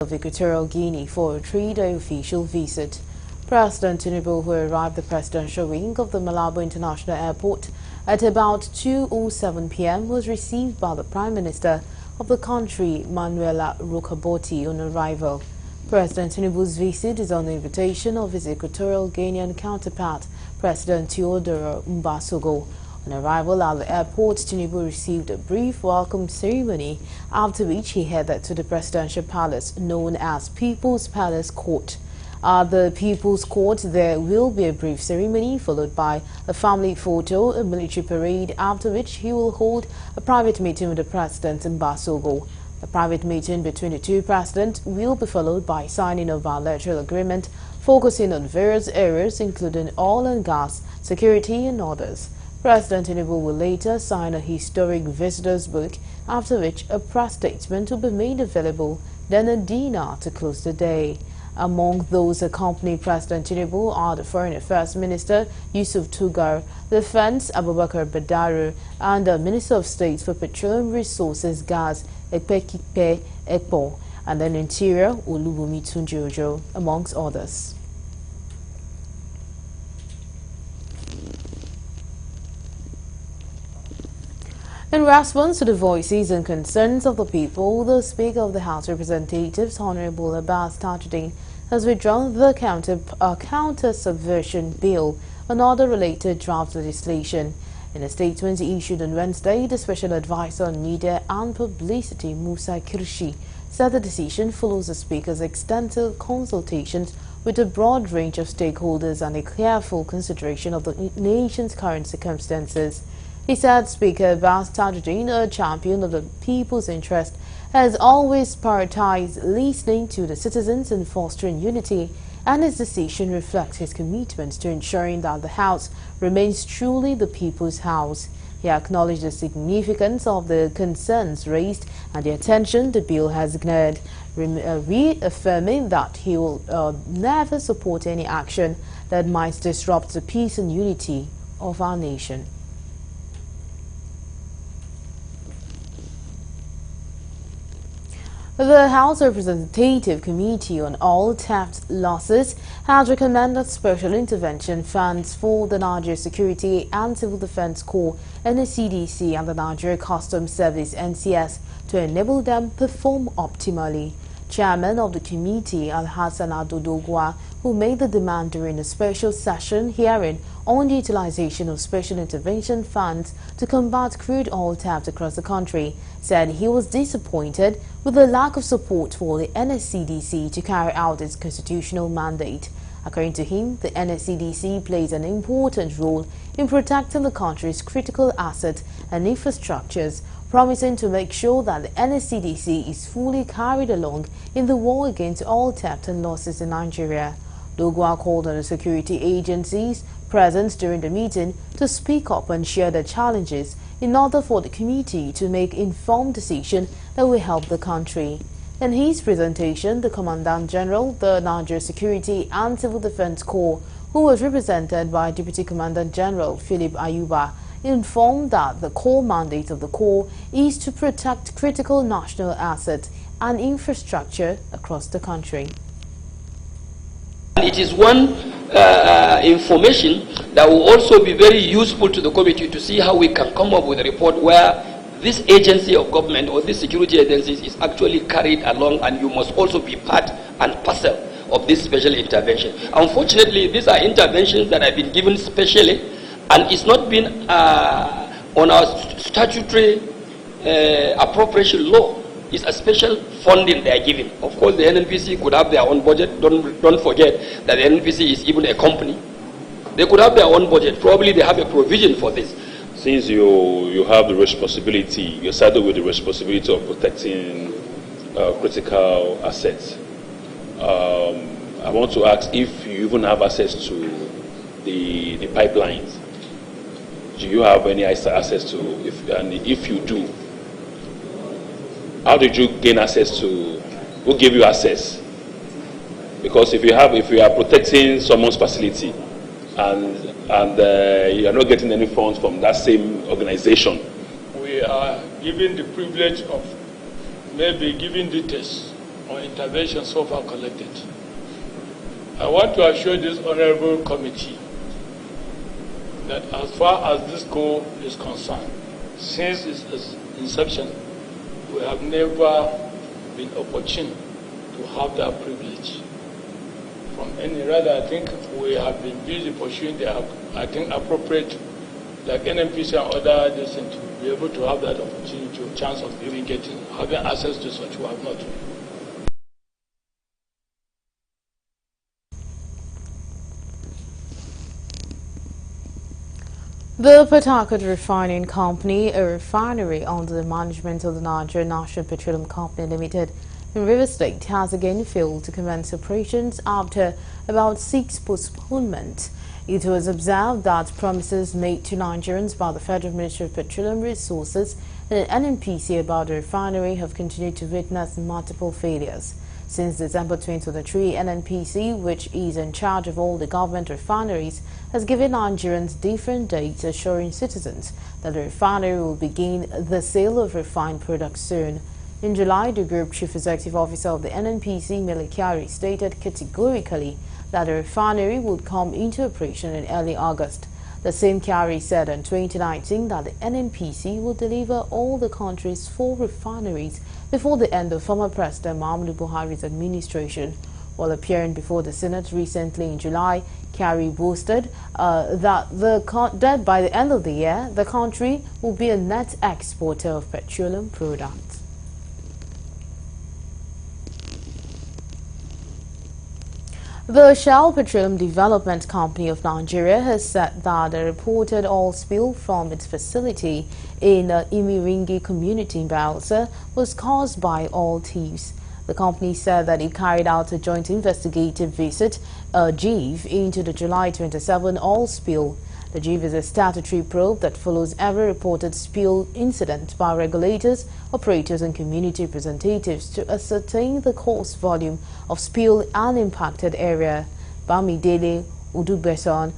of Equatorial Guinea for a 3-day official visit. President Tinubu, who arrived at the presidential wing of the Malabo International Airport at about 2:07 p.m., was received by the Prime Minister of the country, Manuela Rukaboti, on arrival. President Tinubu's visit is on the invitation of his Equatorial Guinean counterpart, President Teodoro Mbasogo. On arrival at the airport, Tinubu received a brief welcome ceremony, after which he headed to the presidential palace known as People's Palace Court. At the People's Court, there will be a brief ceremony followed by a family photo, a military parade, after which he will hold a private meeting with the President Mbasogo. The private meeting between the two presidents will be followed by signing of a bilateral agreement focusing on various areas including oil and gas, security and others. President Tinubu will later sign a historic visitors book, after which a press statement will be made available, then a dinner to close the day. Among those accompanying President Tinubu are the Foreign Affairs Minister Yusuf Tugar, Defense Abubakar Badaru, and the Minister of State for Petroleum Resources Gas Ekpekipe Ekpo, and then Interior Olubumi Tunjojo, amongst others. In response to the voices and concerns of the people, the Speaker of the House of Representatives, Honorable Abbas Tajuddin, has withdrawn the counter-subversion bill and other related draft legislation. In a statement issued on Wednesday, the Special Advisor on Media and Publicity, Musa Kirshi, said the decision follows the Speaker's extensive consultations with a broad range of stakeholders and a careful consideration of the nation's current circumstances. He said Speaker Abbas Tajuddin, a champion of the people's interest, has always prioritized listening to the citizens and fostering unity, and his decision reflects his commitment to ensuring that the House remains truly the people's house. He acknowledged the significance of the concerns raised and the attention the bill has garnered, reaffirming that he will never support any action that might disrupt the peace and unity of our nation. The House Representative Committee on Oil Theft Losses has recommended special intervention funds for the Nigeria Security and Civil Defense Corps, NSCDC, and the Nigeria Customs Service, NCS, to enable them perform optimally. Chairman of the committee, Al-Hassan Adodogwa, who made the demand during a special session hearing on the utilization of special intervention funds to combat crude oil theft across the country, said he was disappointed with the lack of support for the NSCDC to carry out its constitutional mandate. According to him, the NSCDC plays an important role in protecting the country's critical assets and infrastructures, promising to make sure that the NSCDC is fully carried along in the war against oil theft and losses in Nigeria. Dogwa called on the security agencies present during the meeting to speak up and share their challenges in order for the committee to make informed decisions that will help the country. In his presentation, the Commandant General, the Nigeria Security and Civil Defense Corps, who was represented by Deputy Commandant General Philip Ayuba, informed that the core mandate of the Corps is to protect critical national assets and infrastructure across the country. It is one information that will also be very useful to the committee to see how we can come up with a report where this agency of government or this security agencies is actually carried along, and you must also be part and parcel of this special intervention. Unfortunately, these are interventions that have been given specially, and it's not been on our statutory appropriation law. It's a special funding they are giving. Of course, the NNPC could have their own budget. Don't forget that the NNPC is even a company. They could have their own budget. Probably they have a provision for this. Since you have the responsibility, you're saddled with the responsibility of protecting critical assets. I want to ask if you even have access to the pipelines. Do you have any access to, and if you do, how did you gain access to, who gave you access? Because if you are protecting someone's facility and you are not getting any funds from that same organization. We are given the privilege of maybe giving details or intervention so far collected. I want to assure this honorable committee that as far as this goal is concerned, since its inception, we have never been opportune to have that privilege from any. Rather, I think we have been busy pursuing the, I think, appropriate, like NMPC and other things, to be able to have that opportunity or chance of even having access to such who have not. The Port Harcourt Refining Company, a refinery under the management of the Nigerian National Petroleum Company Limited in Rivers State, has again failed to commence operations after about 6 postponements. It was observed that promises made to Nigerians by the Federal Ministry of Petroleum Resources and NNPC about the refinery have continued to witness multiple failures. Since December 2023, NNPC, which is in charge of all the government refineries, has given Nigerians different dates, assuring citizens that the refinery will begin the sale of refined products soon. In July, the Group Chief Executive Officer of the NNPC, Melikari, stated categorically that the refinery would come into operation in early August. The same Kyari said in 2019 that the NNPC will deliver all the country's 4 refineries before the end of former President Muhammadu Buhari's administration. While appearing before the Senate recently in July, Kyari boasted that by the end of the year, the country will be a net exporter of petroleum products. The Shell Petroleum Development Company of Nigeria has said that the reported oil spill from its facility in Imiringi community in Bayelsa was caused by oil thieves. The company said that it carried out a joint investigative visit, JIV, into the July 27 oil spill. The JIV is a statutory probe that follows every reported spill incident by regulators, operators and community representatives to ascertain the cause, volume of spill and impacted area. Bamidele Udugbeson,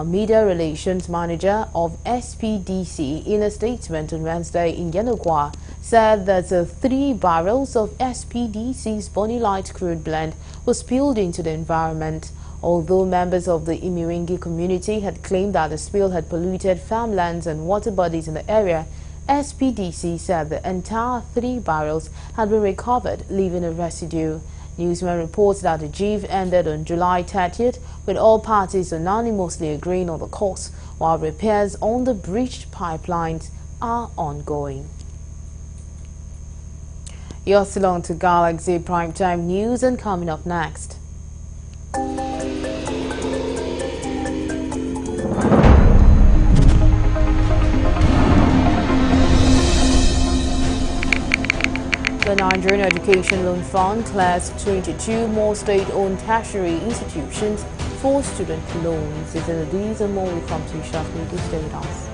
Media Relations Manager of SPDC, in a statement on Wednesday in Yenogwa, said that 3 barrels of SPDC's Bonny Light crude blend was spilled into the environment. Although members of the Imiringi community had claimed that the spill had polluted farmlands and water bodies in the area, SPDC said the entire 3 barrels had been recovered, leaving a residue. Newsman reports that the JIV ended on July 30th, with all parties unanimously agreeing on the course, while repairs on the breached pipelines are ongoing. You're still on to Galaxy Primetime News, and coming up next. The Nigerian Education Loan Fund clears 22 more state-owned tertiary institutions for student loans. These and more will come to you shortly. Please stay with us.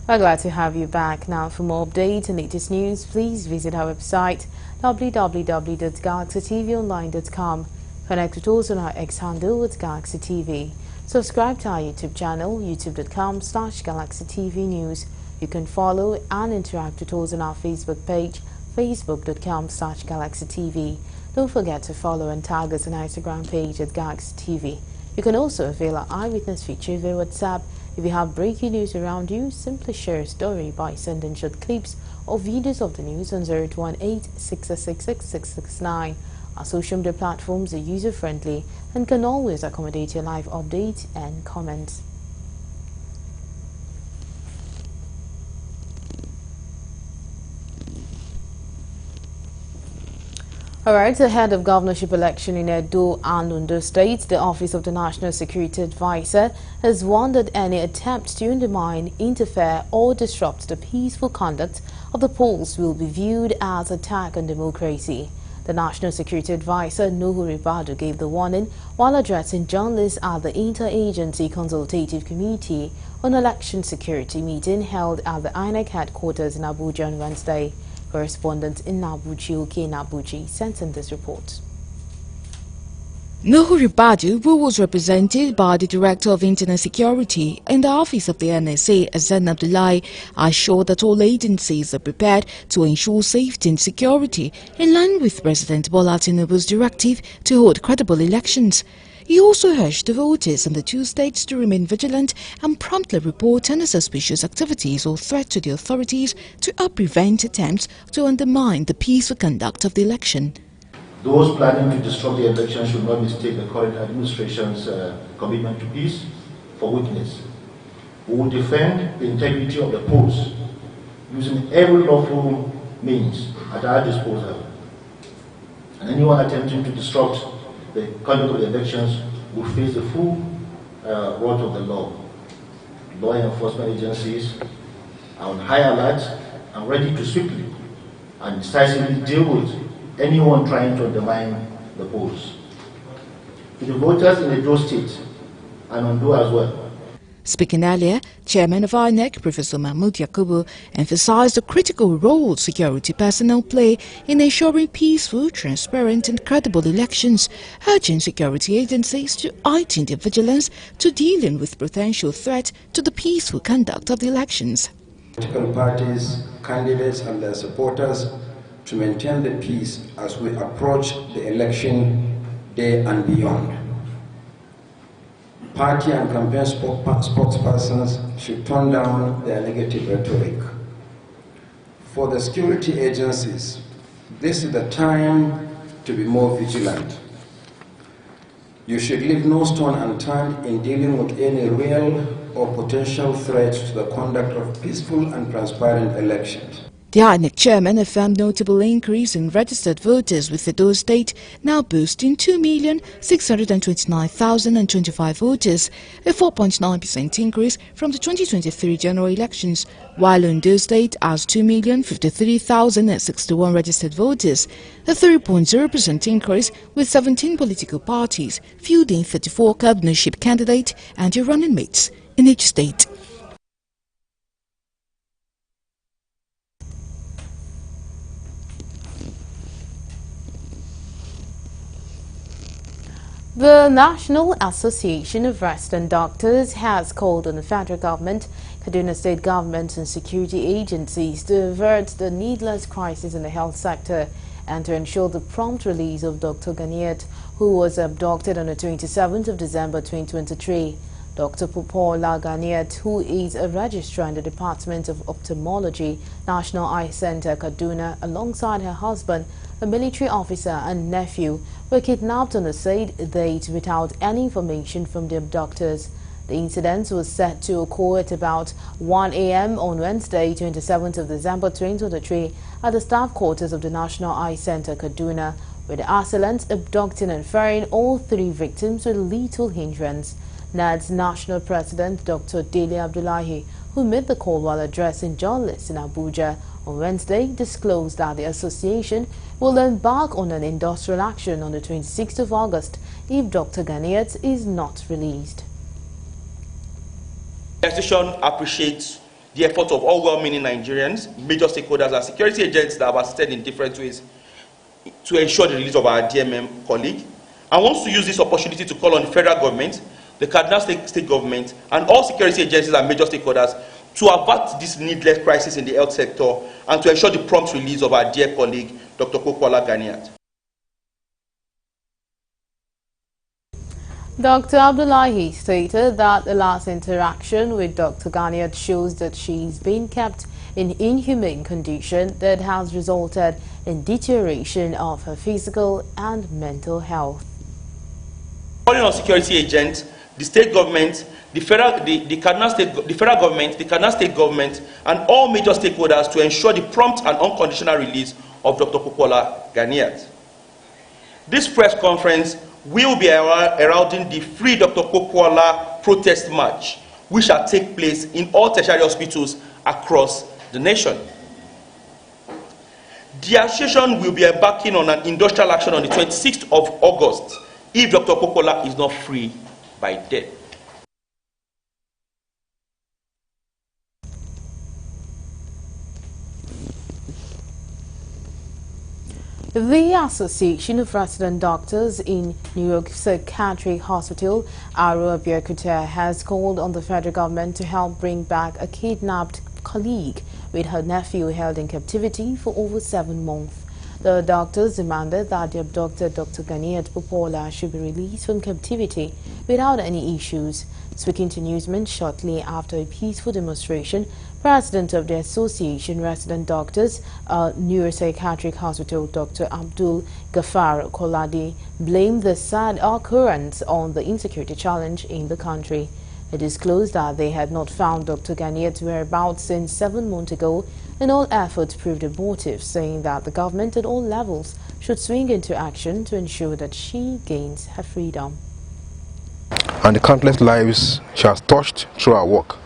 We're glad to have you back. Now, for more updates and latest news, please visit our website www.galaxytvonline.com. Connect with us on our X handle with Galaxy TV. Subscribe to our YouTube channel, youtube.com/GalaxyTVNews. You can follow and interact with us on our Facebook page, facebook.com/GalaxyTV. Don't forget to follow and tag us on our Instagram page at Galaxy TV. You can also avail our eyewitness feature via WhatsApp. If you have breaking news around you, simply share a story by sending short clips or videos of the news on 018-666-669. Our social media platforms are user-friendly and can always accommodate your live updates and comments. All right, ahead of governorship election in Edo and Ondo states, the Office of the National Security Advisor has warned that any attempt to undermine, interfere or disrupt the peaceful conduct of the polls will be viewed as attack on democracy. The National Security Advisor, Nuhu Ribadu, gave the warning while addressing journalists at the Interagency Consultative Committee on Election Security meeting held at the INEC headquarters in Abuja on Wednesday. Correspondent in Nabuchi, Oke Nabuchi, sent in this report. Nuhu Ribadu, who was represented by the Director of Internal Security in the office of the NSA, Azan Abdullahi, assured that all agencies are prepared to ensure safety and security in line with President Bola Tinubu's directive to hold credible elections. He also urged the voters in the two states to remain vigilant and promptly report any suspicious activities or threat to the authorities to help prevent attempts to undermine the peaceful conduct of the election. Those planning to disrupt the election should not mistake the current administration's commitment to peace for weakness. We will defend the integrity of the polls using every lawful means at our disposal. And anyone attempting to disrupt the conduct of the elections will face the full wrath of the law. Law enforcement agencies are on high alert and ready to swiftly and decisively deal with anyone trying to undermine the polls. To the voters in Edo State and Ondo as well. Speaking earlier, Chairman of INEC, Professor Mahmoud Yakubu, emphasized the critical role security personnel play in ensuring peaceful, transparent and credible elections, urging security agencies to heighten their vigilance to dealing with potential threat to the peaceful conduct of the elections. Political parties, candidates and their supporters to maintain the peace as we approach the election day and beyond. Party and campaign spokespersons should tone down their negative rhetoric. For the security agencies, this is the time to be more vigilant. You should leave no stone unturned in dealing with any real or potential threats to the conduct of peaceful and transparent elections. The INEC chairman affirmed notable increase in registered voters, with Edo State now boasting 2,629,025 voters, a 4.9% increase from the 2023 general elections, while Ondo State has 2,053,061 registered voters, a 3.0% increase, with 17 political parties fielding 34 governorship candidates and their running mates in each state. The National Association of Resident Doctors has called on the federal government, Kaduna State government and security agencies to avert the needless crisis in the health sector and to ensure the prompt release of Dr. Ganiat, who was abducted on the 27th of December 2023. Dr. Popola Ganiat, who is a registrar in the Department of Ophthalmology, National Eye Center, Kaduna, alongside her husband, a military officer and nephew, were kidnapped on a said date without any information from the abductors. The incident was set to occur at about 1 a.m. on Wednesday, 27th of December 2023, at the staff quarters of the National Eye Center, Kaduna, with the assailants abducting and ferrying all three victims with little hindrance. NAD's National President, Dr. Dele Abdullahi, who made the call while addressing journalists in Abuja on Wednesday, disclosed that the association will embark on an industrial action on the 26th of August if Dr. Ganiat is not released. The association appreciates the effort of all well-meaning Nigerians, major stakeholders and security agents that have assisted in different ways to ensure the release of our DMM colleague, and wants to use this opportunity to call on the federal government, the Kaduna State government, and all security agencies and major stakeholders to avert this needless crisis in the health sector and to ensure the prompt release of our dear colleague, Dr. Popola Ganiat. Dr. Abdullahi stated that the last interaction with Dr. Ganiat shows that she is being kept in inhumane condition that has resulted in deterioration of her physical and mental health. Calling on security agents, the state government, the federal government, the Kaduna State government, and all major stakeholders to ensure the prompt and unconditional release of Dr. Popola Ganiat. This press conference will be heralding the Free Dr. Popola protest march, which shall take place in all tertiary hospitals across the nation. The association will be embarking on an industrial action on the 26th of August if Dr. Popola is not free by then. The Association of Resident Doctors in New York Psychiatric Hospital, Aro Abiyakuta, has called on the federal government to help bring back a kidnapped colleague with her nephew held in captivity for over 7 months. The doctors demanded that the abducted Dr. Ganiat Popola should be released from captivity without any issues. Speaking to newsmen shortly after a peaceful demonstration, President of the Association Resident Doctors, Neuropsychiatric Hospital, Dr. Abdul Ghaffar Koladi, blamed the sad occurrence on the insecurity challenge in the country. It disclosed that they had not found Dr. Ganiat's whereabouts since 7 months ago, and all efforts proved abortive, saying that the government at all levels should swing into action to ensure that she gains her freedom. And the countless lives she has touched through her work.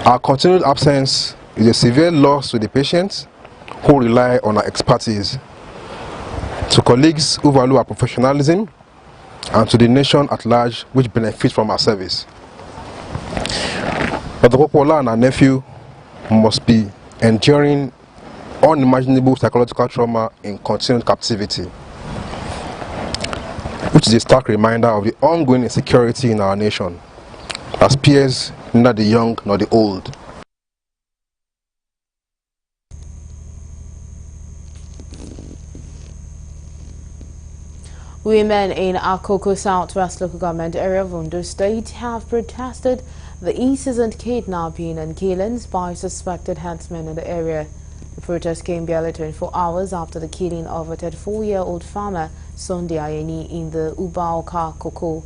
Our continued absence is a severe loss to the patients who rely on our expertise, to colleagues who value our professionalism, and to the nation at large which benefits from our service. But the Popola and her nephew must be enduring unimaginable psychological trauma in continued captivity, which is a stark reminder of the ongoing insecurity in our nation, that spares neither the young nor the old. Women in Akoko Southwest Local Government area of Ondo State have protested the incessant kidnapping and killings by suspected headsmen in the area. The protest came barely 24 hours after the killing of a 34-year-old farmer, Sunday Ayeni, in the Ubaoka Koko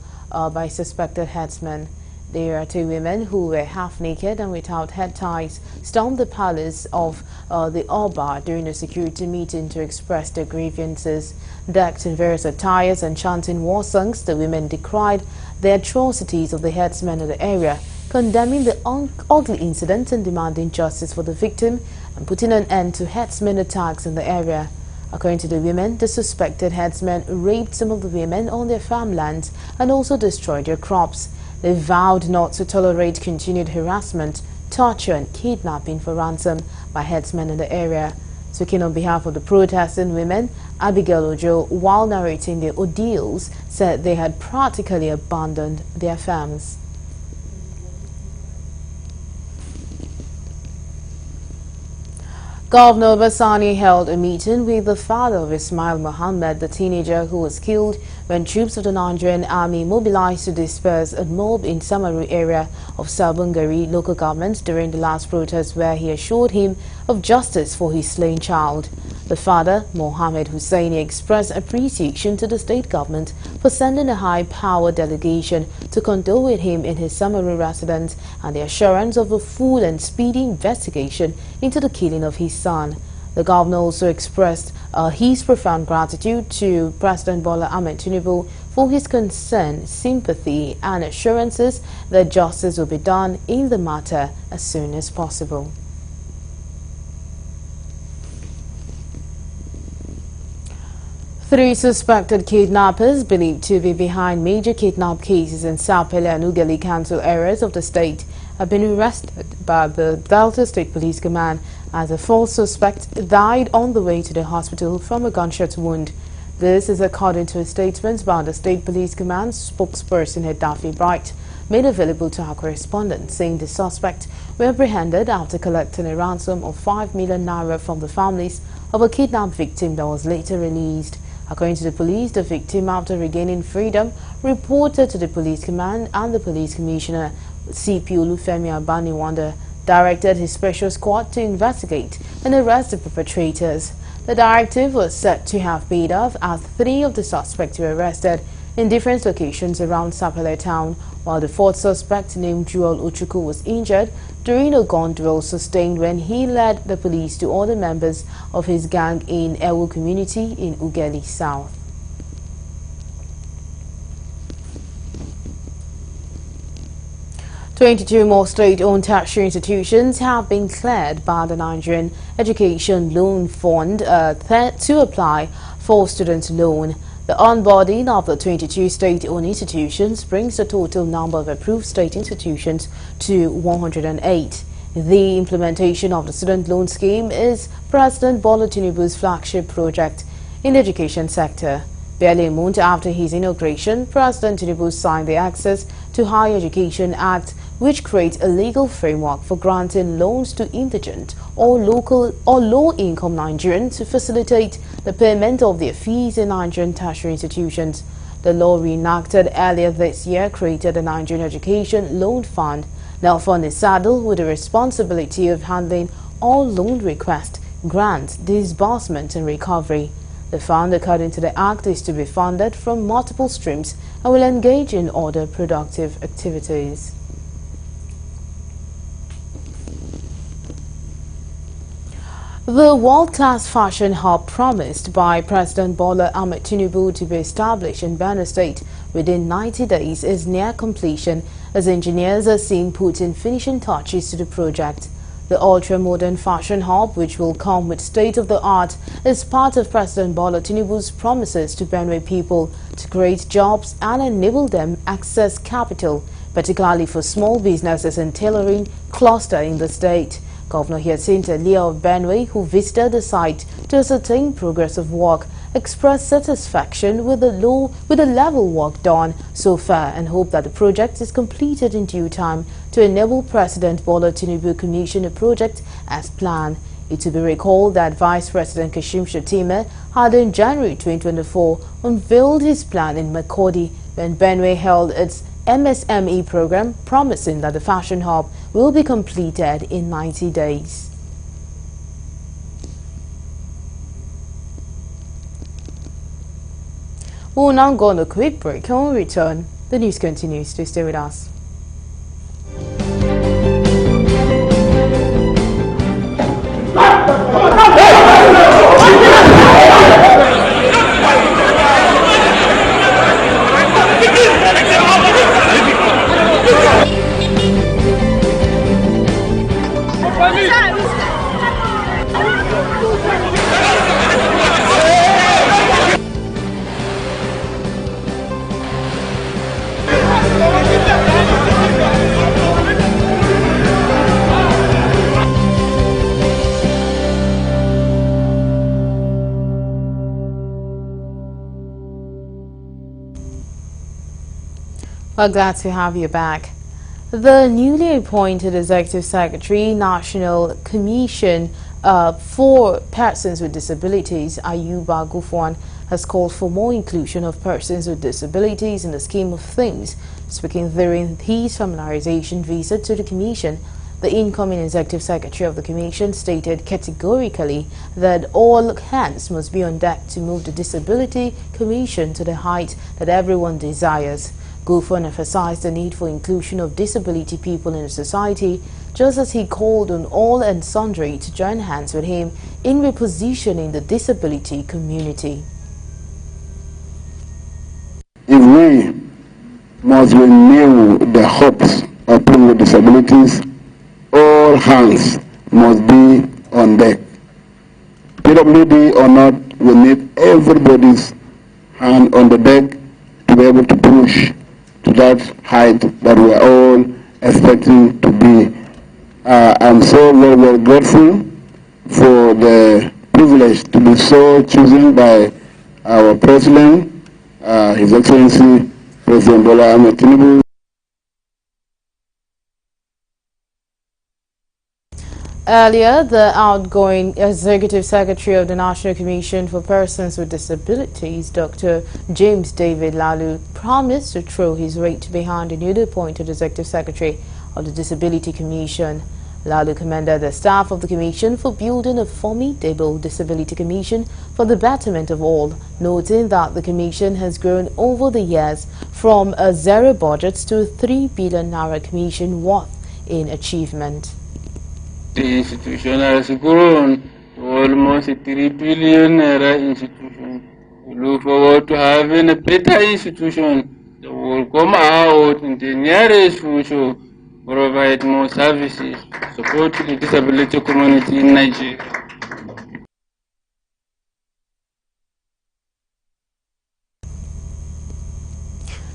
by suspected headsmen. There are 2 women who were half naked and without head ties stormed the palace of the Oba during a security meeting to express their grievances. Decked in various attires and chanting war songs, the women decried the atrocities of the headsmen in the area, condemning the ugly incident and demanding justice for the victim and putting an end to headsmen attacks in the area. According to the women, the suspected headsmen raped some of the women on their farmlands and also destroyed their crops. They vowed not to tolerate continued harassment, torture and kidnapping for ransom by headsmen in the area. Speaking on behalf of the protesting women, Abigail Ojo, while narrating their ordeals, said they had practically abandoned their farms. Governor Basani held a meeting with the father of Ismail Mohammed, the teenager who was killed when troops of the Nigerian army mobilized to disperse a mob in Samaru area of Sabungari local government during the last protest, where he assured him of justice for his slain child. The father, Mohammed Hussaini, expressed appreciation to the state government for sending a high-power delegation to condole with him in his Samaru residence and the assurance of a full and speedy investigation into the killing of his son. The governor also expressed his profound gratitude to President Bola Ahmed Tinubu for his concern, sympathy and assurances that justice will be done in the matter as soon as possible. Three suspected kidnappers believed to be behind major kidnap cases in Sapele and Ughelli Council areas of the state have been arrested by the Delta State Police Command as a false suspect died on the way to the hospital from a gunshot wound. This is according to a statement by the State Police Command spokesperson Hedafi Bright, made available to our correspondent, saying the suspect were apprehended after collecting a ransom of 5 million naira from the families of a kidnapped victim that was later released. According to the police, the victim, after regaining freedom, reported to the police command, and the police commissioner, CP Olufemi Abaniwanda, directed his special squad to investigate and arrest the perpetrators. The directive was set to have paid off as 3 of the suspects were arrested in different locations around Sapele town, while the 4th suspect, named Joel Ochuku, was injured during a gun drill sustained when he led the police to all the members of his gang in Ewu community in Ughelli South. 22 more state-owned tertiary institutions have been cleared by the Nigerian Education Loan Fund to apply for student loan. The onboarding of the 22 state-owned institutions brings the total number of approved state institutions to 108. The implementation of the student loan scheme is President Bola Tinubu's flagship project in the education sector. Barely a month after his inauguration, President Tinubu signed the Access to Higher Education Act, which creates a legal framework for granting loans to indigent or low-income Nigerians to facilitate the payment of their fees in Nigerian tertiary institutions. The law reenacted earlier this year created the Nigerian Education Loan Fund. Now, fund is saddled with the responsibility of handling all loan requests, grants, disbursement and recovery. The fund, according to the Act, is to be funded from multiple streams and will engage in other productive activities. The world-class fashion hub promised by President Bola Ahmed Tinubu to be established in Benue State within 90 days is near completion as engineers are seen putting finishing touches to the project. The ultra-modern fashion hub, which will come with state-of-the-art, is part of President Bola Tinubu's promises to Benue people to create jobs and enable them access capital, particularly for small businesses and tailoring cluster in the state. Governor Hyacinth Elia of Benue, who visited the site to ascertain progress of work, expressed satisfaction with the level work done so far and hope that the project is completed in due time to enable President Bola Tinubu commission a project as planned. It will be recalled that Vice President Kashim Shettima had in January 2024 unveiled his plan in Makurdi when Benue held its MSME program, promising that the fashion hub will be completed in 90 days. We'll now go on a quick break. When we return, the news continues. To stay with us. We're glad to have you back. The newly appointed Executive Secretary, National Commission for Persons with Disabilities, Ayuba Gufwan, has called for more inclusion of persons with disabilities in the scheme of things. Speaking during his familiarization visit to the Commission, the incoming Executive Secretary of the Commission stated categorically that all hands must be on deck to move the Disability Commission to the height that everyone desires. Gufwan emphasized the need for inclusion of disability people in society, just as he called on all and sundry to join hands with him in repositioning the disability community. If we must renew the hopes of people with disabilities, all hands must be on deck. PWD or not, we need everybody's hand on the deck to be able to push to that height that we are all expecting to be. I'm so very, very grateful for the privilege to be so chosen by our President, His Excellency President Bola Ahmed Tinubu. Earlier, the outgoing Executive Secretary of the National Commission for Persons with Disabilities, Dr. James David Lalu, promised to throw his weight behind the newly appointed Executive Secretary of the Disability Commission. Lalu commended the staff of the Commission for building a formidable Disability Commission for the betterment of all, noting that the Commission has grown over the years from a zero budget to a 3 billion naira commission worth in achievement. The institution has grown to almost a 3 billion naira institution. We look forward to having a better institution that will come out in the nearest future provide more services, support the disability community in Nigeria.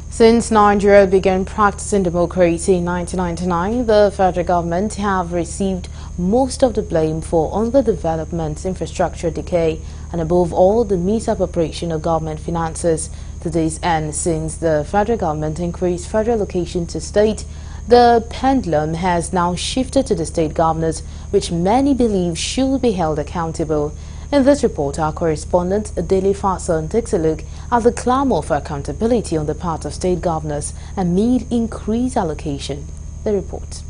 Since Nigeria began practicing democracy in 1999, the federal government have received most of the blame for underdevelopment, infrastructure decay, and above all, the misappropriation of government finances. To this end, since the federal government increased federal allocation to state, the pendulum has now shifted to the state governors, which many believe should be held accountable. In this report, our correspondent, Adele Fason, takes a look at the clamor for accountability on the part of state governors amid increased allocation. The report.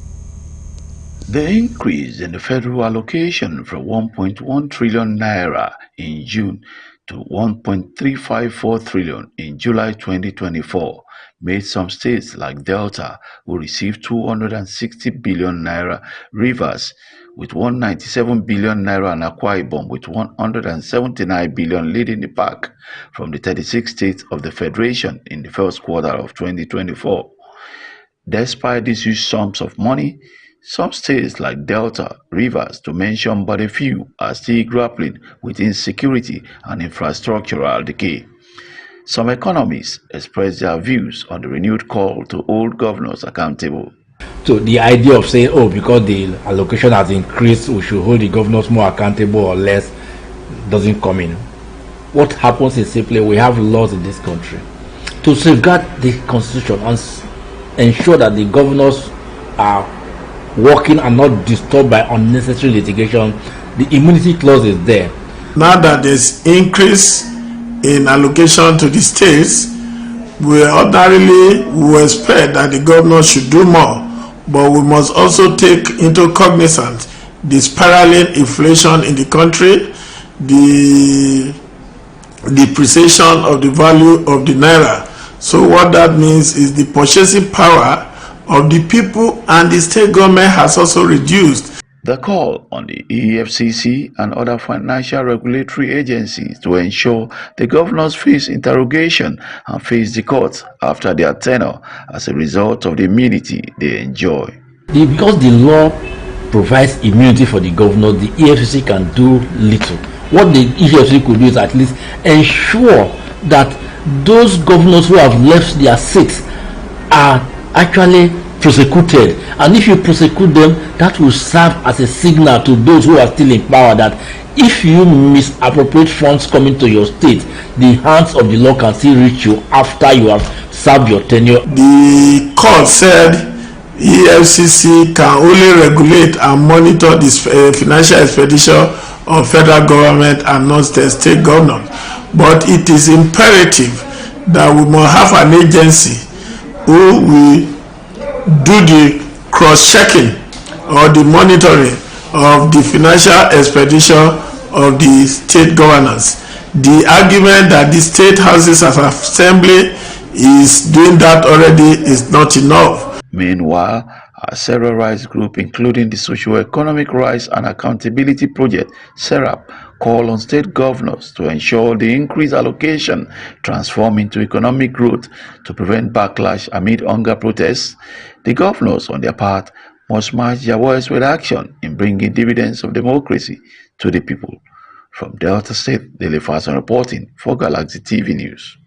The increase in the federal allocation from 1.1 trillion naira in June to 1.354 trillion in July 2024 made some states like Delta, who received 260 billion naira, Rivers with 197 billion naira, and Akwa Ibom with 179 billion leading the pack from the 36 states of the Federation in the first quarter of 2024. Despite these huge sums of money, some states like Delta, Rivers, to mention but a few, are still grappling with insecurity and infrastructural decay. Some economists express their views on the renewed call to hold governors accountable. So the idea of saying, oh, because the allocation has increased, we should hold the governors more accountable or less, doesn't come in. What happens is simply we have laws in this country to safeguard the constitution and ensure that the governors are working and not disturbed by unnecessary litigation. The immunity clause is there. Now that there's increase in allocation to the states, we ordinarily will expect that the governor should do more, but we must also take into cognizance the spiraling inflation in the country, the depreciation of the value of the naira. So what that means is the purchasing power of the people and the state government has also reduced. The call on the EFCC and other financial regulatory agencies to ensure the governors face interrogation and face the courts after their tenure as a result of the immunity they enjoy. Because the law provides immunity for the governor, the EFCC can do little. What the EFCC could do is at least ensure that those governors who have left their seats are actually prosecuted, and if you prosecute them, that will serve as a signal to those who are still in power that if you misappropriate funds coming to your state, the hands of the law can still reach you after you have served your tenure. The court said EFCC can only regulate and monitor this financial expenditure of federal government and not the state government, but it is imperative that we must have an agency who will do the cross-checking or the monitoring of the financial expenditure of the state governance. The argument that the state houses of assembly is doing that already is not enough. Meanwhile, several rights groups, including the Socio-Economic Rights and Accountability Project, SERAP, call on state governors to ensure the increased allocation transform into economic growth to prevent backlash amid hunger protests. The governors, on their part, must match their words with action in bringing dividends of democracy to the people. From Delta State, Dele Fason reporting for Galaxy TV News.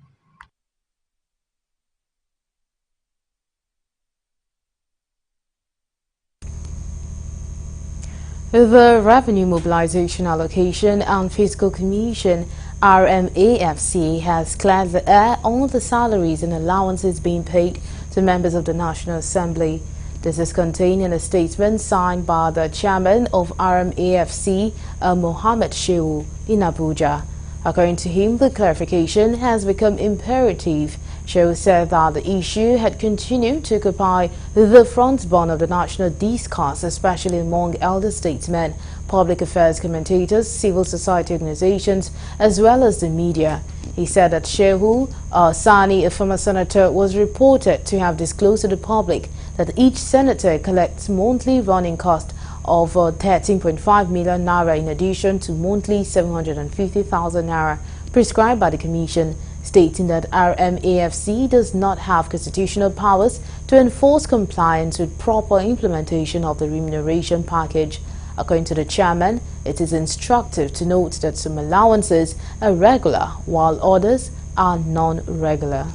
The Revenue Mobilization Allocation and Fiscal Commission RMAFC has cleared the air on the salaries and allowances being paid to members of the National Assembly. This is contained in a statement signed by the chairman of RMAFC, Mohammed Shehu, in Abuja. According to him, the clarification has become imperative. Shehu said that the issue had continued to occupy the front burner of the national discourse, especially among elder statesmen, public affairs commentators, civil society organizations, as well as the media. He said that Shehu Sani, a former senator, was reported to have disclosed to the public that each senator collects monthly running cost of 13.5 million naira in addition to monthly 750,000 naira prescribed by the commission. stating that RMAFC does not have constitutional powers to enforce compliance with proper implementation of the remuneration package. According to the chairman, it is instructive to note that some allowances are regular while others are non-regular.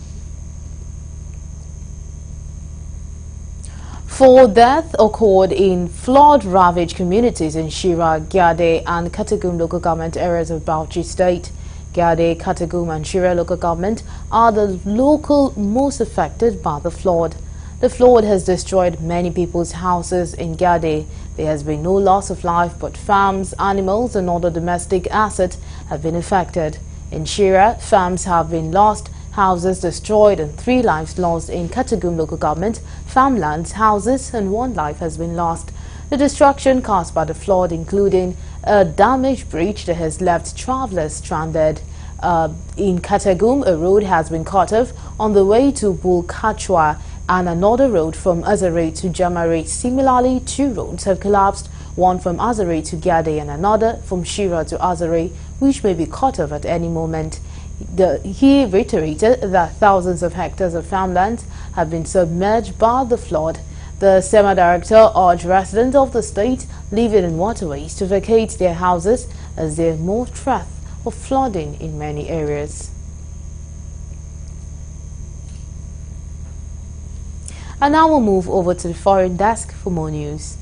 4 deaths occurred in flood-ravaged communities in Shira, Gyade and Katagum local government areas of Bauchi State. Gyade, Katagum and Shira local government are the local most affected by the flood. The flood has destroyed many people's houses in Gyade. There has been no loss of life, but farms, animals and other domestic assets have been affected. In Shira, farms have been lost, houses destroyed and 3 lives lost. In Katagum local government, farmlands, houses and 1 life has been lost. The destruction caused by the flood, including a damaged bridge that has left travelers stranded. In Katagum, a road has been cut off on the way to Bulkachwa, and another road from Azare to Jamare. Similarly, 2 roads have collapsed, one from Azare to Gyade and another from Shira to Azare, which may be cut off at any moment. He reiterated that thousands of hectares of farmland have been submerged by the flood. The SEMA director urged residents of the state living in waterways to vacate their houses as there is more threat of flooding in many areas. And now we'll move over to the foreign desk for more news.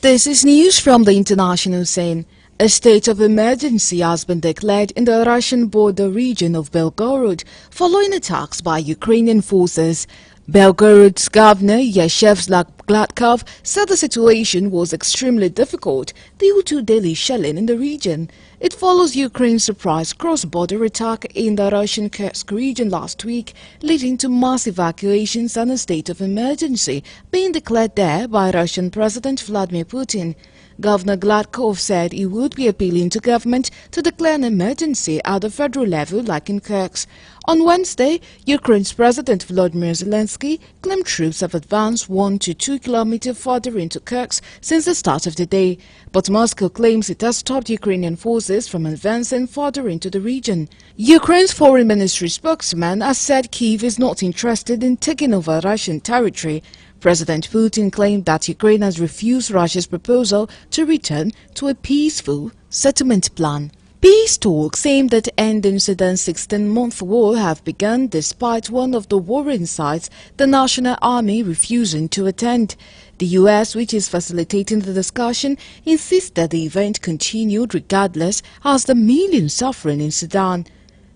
This is news from the international scene. A state of emergency has been declared in the Russian border region of Belgorod following attacks by Ukrainian forces. Belgorod's governor Yashevslak Gladkov said the situation was extremely difficult due to daily shelling in the region. It follows Ukraine's surprise cross-border attack in the Russian Kursk region last week, leading to mass evacuations and a state of emergency being declared there by Russian President Vladimir Putin. Governor Gladkov said he would be appealing to government to declare an emergency at the federal level like in Kursk. On Wednesday, Ukraine's President Volodymyr Zelensky claimed troops have advanced 1 to 2 kilometers further into Kursk since the start of the day. But Moscow claims it has stopped Ukrainian forces from advancing further into the region. Ukraine's foreign ministry spokesman has said Kyiv is not interested in taking over Russian territory. President Putin claimed that Ukraine has refused Russia's proposal to return to a peaceful settlement plan. Peace talks aimed at ending Sudan's 16-month war have begun despite one of the warring sides, the National Army, refusing to attend. The U.S., which is facilitating the discussion, insists that the event continued regardless as the millions suffering in Sudan.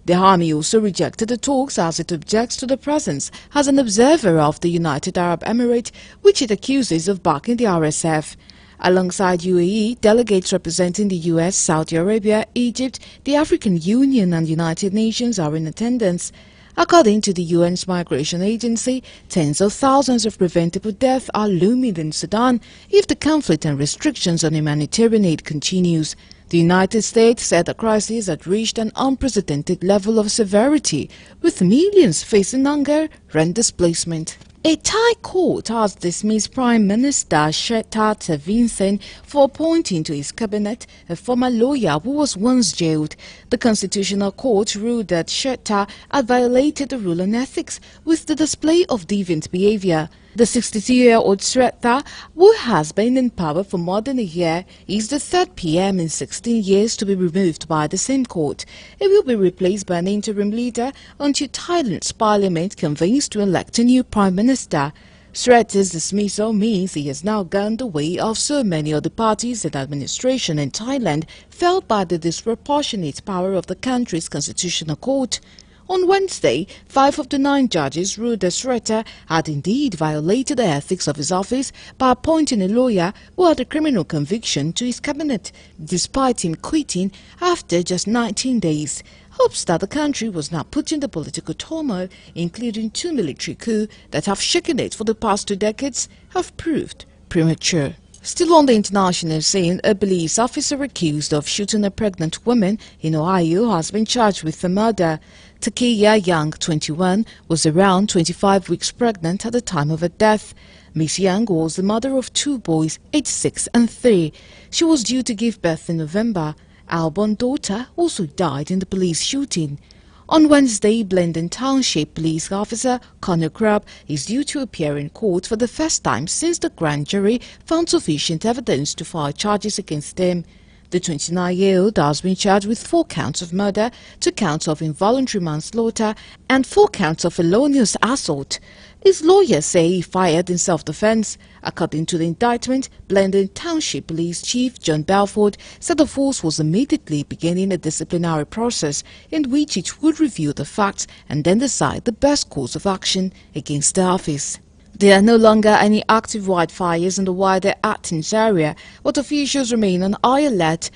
The army also rejected the talks as it objects to the presence as an observer of the United Arab Emirates, which it accuses of backing the RSF. Alongside UAE, delegates representing the US, Saudi Arabia, Egypt, the African Union and United Nations are in attendance. According to the UN's Migration Agency, tens of thousands of preventable deaths are looming in Sudan if the conflict and restrictions on humanitarian aid continues. The United States said the crisis had reached an unprecedented level of severity, with millions facing hunger and displacement. A Thai court has dismissed Prime Minister Srettha Thavisin for appointing to his cabinet a former lawyer who was once jailed. The Constitutional Court ruled that Srettha had violated the rule on ethics with the display of deviant behavior. The 62-year-old Srettha, who has been in power for more than a year, is the third PM in 16 years to be removed by the same court. He will be replaced by an interim leader until Thailand's parliament convenes to elect a new prime minister. Srettha's dismissal means he has now gone the way of so many other parties and administration in Thailand, felled by the disproportionate power of the country's constitutional court. On Wednesday, 5 of the 9 judges ruled that Srettha had indeed violated the ethics of his office by appointing a lawyer who had a criminal conviction to his cabinet, despite him quitting after just 19 days. Hopes that the country was now put in the political turmoil, including 2 military coups that have shaken it for the past 2 decades, have proved premature. Still on the international scene, a police officer accused of shooting a pregnant woman in Ohio has been charged with the murder. Takeya Young, 21, was around 25 weeks pregnant at the time of her death. Miss Young was the mother of 2 boys, aged 6 and 3. She was due to give birth in November. Our born daughter also died in the police shooting. On Wednesday, Blendon Township Police Officer Connor Crabb is due to appear in court for the first time since the grand jury found sufficient evidence to file charges against him. The 29-year-old has been charged with 4 counts of murder, 2 counts of involuntary manslaughter, and 4 counts of felonious assault. His lawyers say he fired in self-defense. According to the indictment, Blendon Township Police Chief John Belford said the force was immediately beginning a disciplinary process in which it would review the facts and then decide the best course of action against the office. There are no longer any active wildfires in the wider Athens area, but officials remain on high alert.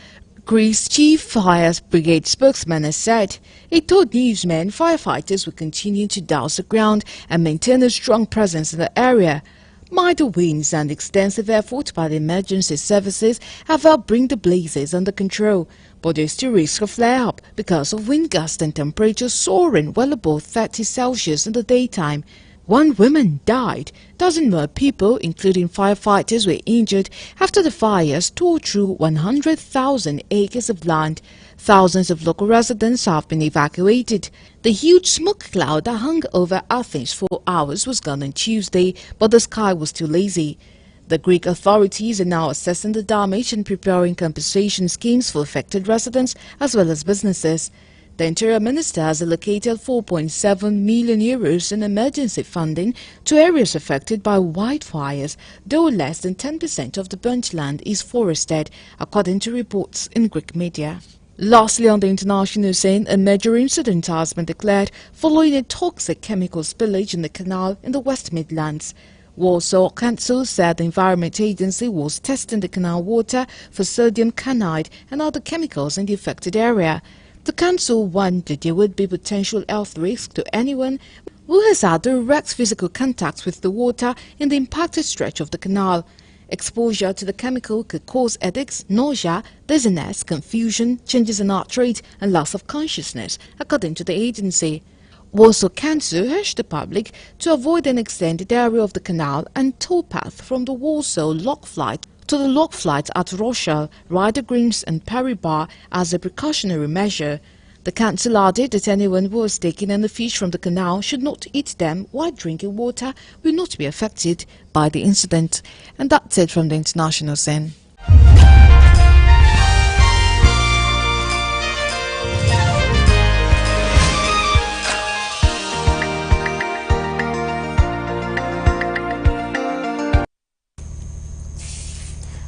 Greece Chief Fire Brigade spokesman has said. He told newsmen firefighters will continue to douse the ground and maintain a strong presence in the area. Mild winds and extensive effort by the emergency services have helped bring the blazes under control, but there is still risk of flare-up because of wind gusts and temperatures soaring well above 30 Celsius in the daytime. 1 woman died. Dozens more people, including firefighters, were injured after the fires tore through 100,000 acres of land. Thousands of local residents have been evacuated. The huge smoke cloud that hung over Athens for hours was gone on Tuesday, but the sky was still hazy. The Greek authorities are now assessing the damage and preparing compensation schemes for affected residents as well as businesses. The Interior Minister has allocated €4.7 million in emergency funding to areas affected by wildfires, though less than 10% of the burnt land is forested, according to reports in Greek media. Lastly, on the international scene, a major incident has been declared following a toxic chemical spillage in the canal in the West Midlands. Warsaw Council said the Environment Agency was testing the canal water for sodium cyanide and other chemicals in the affected area. The council warned that there would be potential health risk to anyone who has had direct physical contact with the water in the impacted stretch of the canal. Exposure to the chemical could cause headaches, nausea, dizziness, confusion, changes in heart rate and loss of consciousness, according to the agency. Warsaw Council urged the public to avoid an extended area of the canal and towpath from the Warsaw Lock Flight to the lock flights at Rochelle, Ryder Greens and Paribas as a precautionary measure. The council added that anyone who has taken any fish from the canal should not eat them, while drinking water will not be affected by the incident. And that's it from the international scene.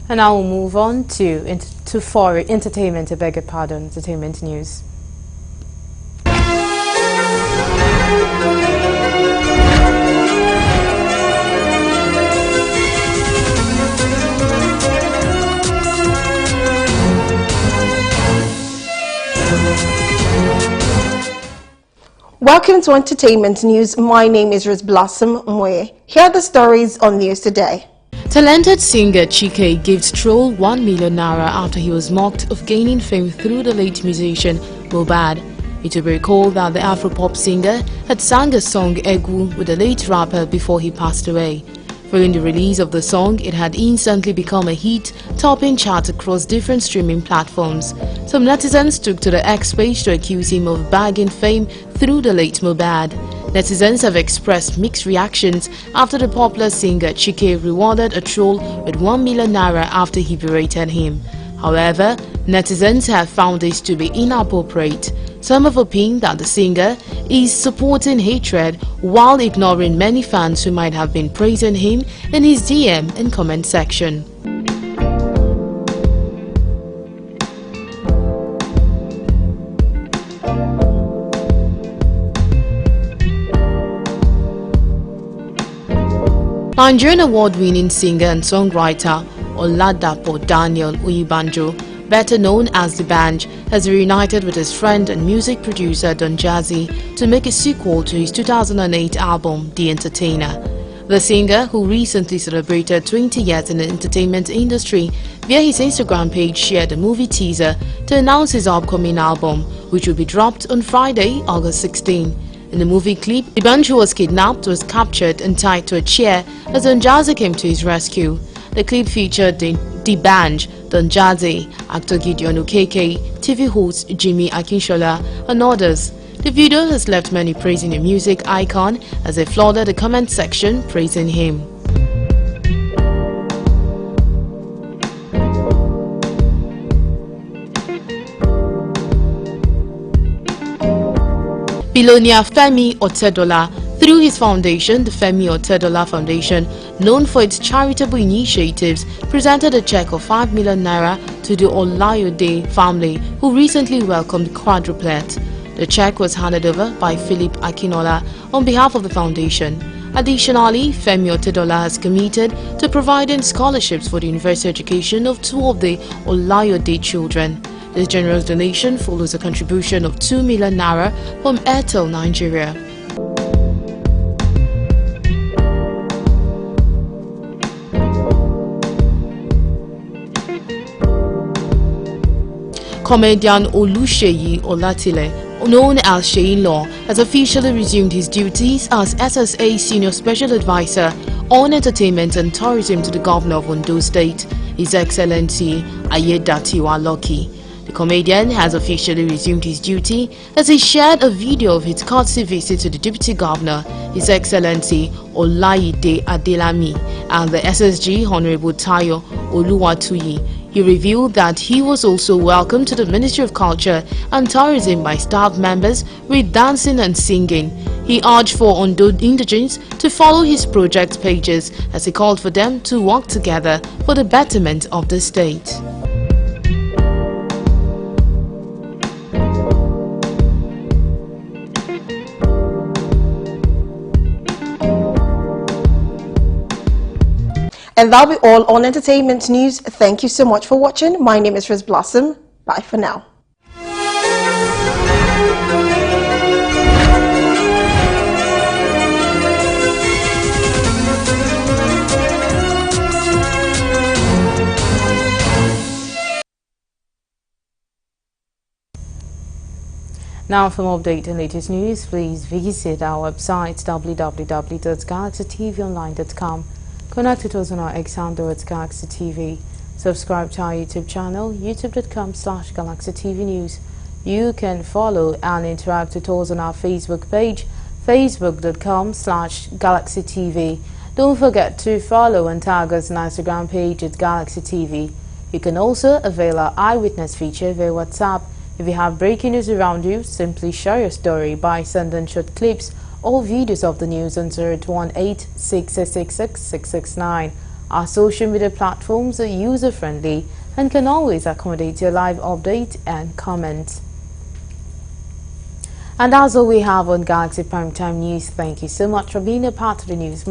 And now we'll move on to foreign entertainment, entertainment news. Welcome to Entertainment News. My name is Rose Blossom Mwe. Here are the stories on News Today. Talented singer Chike gives Troll 1 million naira after he was mocked of gaining fame through the late musician Mohbad. It will be recalled that the Afropop singer had sang a song Egu with the late rapper before he passed away. Following the release of the song, it had instantly become a hit, topping charts across different streaming platforms. Some netizens took to the X page to accuse him of bagging fame through the late Mohbad. Netizens have expressed mixed reactions after the popular singer Chike rewarded a troll with 1 million naira after he berated him. However, netizens have found this to be inappropriate. Some have opined that the singer is supporting hatred while ignoring many fans who might have been praising him in his DM and comment section. Nigerian award-winning singer and songwriter Oladapo Daniel Uyibanjo, better known as The Banj, has reunited with his friend and music producer Don Jazzy to make a sequel to his 2008 album The Entertainer. The singer, who recently celebrated 20 years in the entertainment industry, via his Instagram page shared a movie teaser to announce his upcoming album, which will be dropped on Friday, August 16. In the movie clip, the bunch who was kidnapped was captured and tied to a chair as Donjazzy came to his rescue. The clip featured D'banj, Donjazzy, actor Gideon Okeke, TV host Jimmy Akinshola, and others. The video has left many praising the music icon as they flooded the comment section praising him. Billionaire Femi Otedola, through his foundation, the Femi Otedola Foundation, known for its charitable initiatives, presented a check of 5 million naira to the Olayode family, who recently welcomed quadruplets. The check was handed over by Philip Akinola on behalf of the foundation. Additionally, Femi Otedola has committed to providing scholarships for the university education of 2 of the Olayode children. This generous donation follows a contribution of 2 million naira from Airtel Nigeria. Comedian Oluseyi Olatile, known as Sheyi Law, has officially resumed his duties as SSA Senior Special Advisor on Entertainment and Tourism to the Governor of Ondo State, His Excellency Ayedatiwa Loki. The comedian has officially resumed his duty as he shared a video of his courtesy visit to the Deputy Governor, His Excellency Olayide Adelami, and the SSG Honorable Tayo Oluwatuyi. He revealed that he was also welcomed to the Ministry of Culture and Tourism by staff members with dancing and singing. He urged for Ondo indigents to follow his project pages as he called for them to work together for the betterment of the state. And that'll be all on entertainment news. Thank you so much for watching. My name is Riz Blossom. Bye for now. Now, for more update and latest news, please visit our website www.galaxytvonline.com. Connect with us on our X handle at Galaxy TV. Subscribe to our YouTube channel, youtube.com/Galaxy TV News. You can follow and interact with us on our Facebook page, facebook.com/Galaxy TV. Don't forget to follow and tag us on our Instagram page at Galaxy TV. You can also avail our eyewitness feature via WhatsApp. If you have breaking news around you, simply share your story by sending short clips or videos of the news on 018-666-669. Our social media platforms are user-friendly and can always accommodate your live update and comments. And that's all we have on Galaxy Primetime News. Thank you so much for being a part of the news.